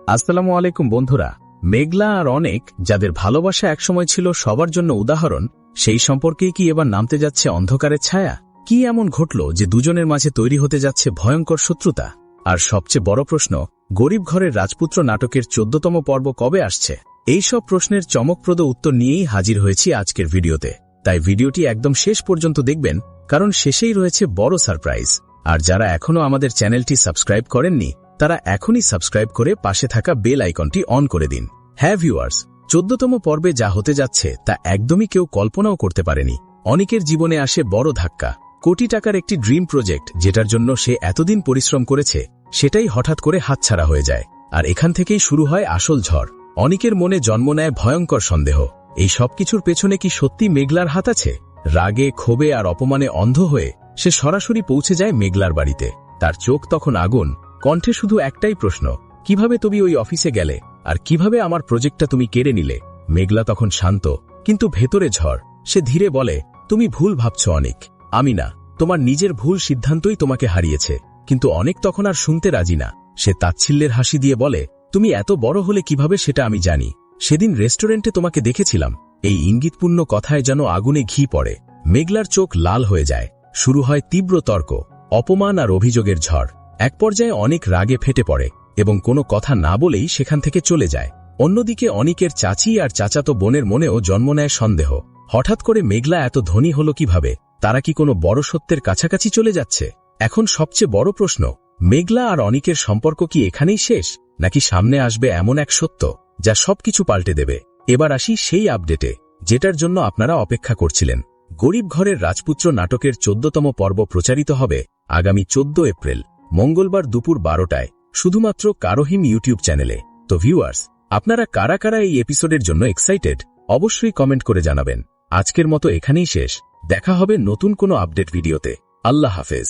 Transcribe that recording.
আসসালামু আলাইকুম বন্ধুরা। মেঘলা আর অনেক, যাদের ভালোবাসা একসময় ছিল সবার জন্য উদাহরণ, সেই সম্পর্কেই কি এবার নামতে যাচ্ছে অন্ধকারের ছায়া? কি এমন ঘটল যে দুজনের মাঝে তৈরি হতে যাচ্ছে ভয়ঙ্কর শত্রুতা? আর সবচেয়ে বড় প্রশ্ন, গরিব ঘরের রাজপুত্র নাটকের 14তম পর্ব কবে আসছে? এই সব প্রশ্নের চমকপ্রদ উত্তর নিয়েই হাজির হয়েছি আজকের ভিডিওতে। তাই ভিডিওটি একদম শেষ পর্যন্ত দেখবেন, কারণ শেষেই রয়েছে বড় সারপ্রাইজ। আর যারা এখনো আমাদের চ্যানেলটি সাবস্ক্রাইব করেননি, তারা এখনই সাবস্ক্রাইব করে পাশে থাকা বেল আইকনটি অন করে দিন। হ্যাঁ ভিউয়ার্স, 14তম পর্বে যা হতে যাচ্ছে তা একদমই কেউ কল্পনাও করতে পারেনি। অনেকের জীবনে আসে বড় ধাক্কা। কোটি টাকার একটি ড্রিম প্রজেক্ট, যেটার জন্য সে এতদিন পরিশ্রম করেছে, সেটাই হঠাৎ করে হাতছাড়া হয়ে যায়। আর এখান থেকেই শুরু হয় আসল ঝড়। অনেকের মনে জন্ম নেয় ভয়ঙ্কর সন্দেহ, এই সবকিছুর পেছনে কি সত্যি মেঘলার হাত আছে? রাগে, ক্ষোভে আর অপমানে অন্ধ হয়ে সে সরাসরি পৌঁছে যায় মেঘলার বাড়িতে। তার চোখ তখন আগুন, কণ্ঠে শুধু একটাই প্রশ্ন, কিভাবে তুমি ওই অফিসে গেলে, আর কিভাবে আমার প্রজেক্টটা তুমি কেড়ে নিলে? মেঘলা তখন শান্ত, কিন্তু ভেতরে ঝড়। সে ধীরে বলে, তুমি ভুল ভাবছ অনেক, আমি না, তোমার নিজের ভুল সিদ্ধান্তই তোমাকে হারিয়েছে। কিন্তু অনেক তখন আর শুনতে রাজি না। সে তাচ্ছিল্যের হাসি দিয়ে বলে, তুমি এত বড় হলে কিভাবে সেটা আমি জানি। সেদিন রেস্টুরেন্টে তোমাকে দেখেছিলাম। এই ইঙ্গিতপূর্ণ কথায় যেন আগুনে ঘি পড়ে। মেঘলার চোখ লাল হয়ে যায়। শুরু হয় তীব্র তর্ক, অপমান আর অভিযোগের ঝড়। এক পর্যায়ে অনেক রাগে ফেটে পড়ে এবং কোনো কথা না বলেই সেখান থেকে চলে যায়। অন্যদিকে অনিকের চাচি আর চাচাতো বোনের মনেও জন্ম নেয় সন্দেহ। হঠাৎ করে মেঘলা এত ধনী হলো কিভাবে? তারা কি কোনো বড় সত্যের কাছাকাছি চলে যাচ্ছে? এখন সবচেয়ে বড় প্রশ্ন, মেঘলা আর অনিকের সম্পর্ক কি এখানেই শেষ, নাকি সামনে আসবে এমন এক সত্য যা সবকিছু পাল্টে দেবে? এবার আসি সেই আপডেটে, যেটার জন্য আপনারা অপেক্ষা করছিলেন। গরিব ঘরের রাজপুত্র নাটকের 14তম পর্ব প্রচারিত হবে আগামী 14 এপ্রিল, মঙ্গলবার দুপুর 12টায়, শুধুমাত্র কারোহিম ইউটিউব চ্যানেলে। তো ভিউয়ার্স, আপনারা কারা কারা এই এপিসোডের জন্য এক্সাইটেড, অবশ্যই কমেন্ট করে জানাবেন। আজকের মতো এখানেই শেষ। দেখা হবে নতুন কোনো আপডেট ভিডিওতে। আল্লাহ হাফেজ।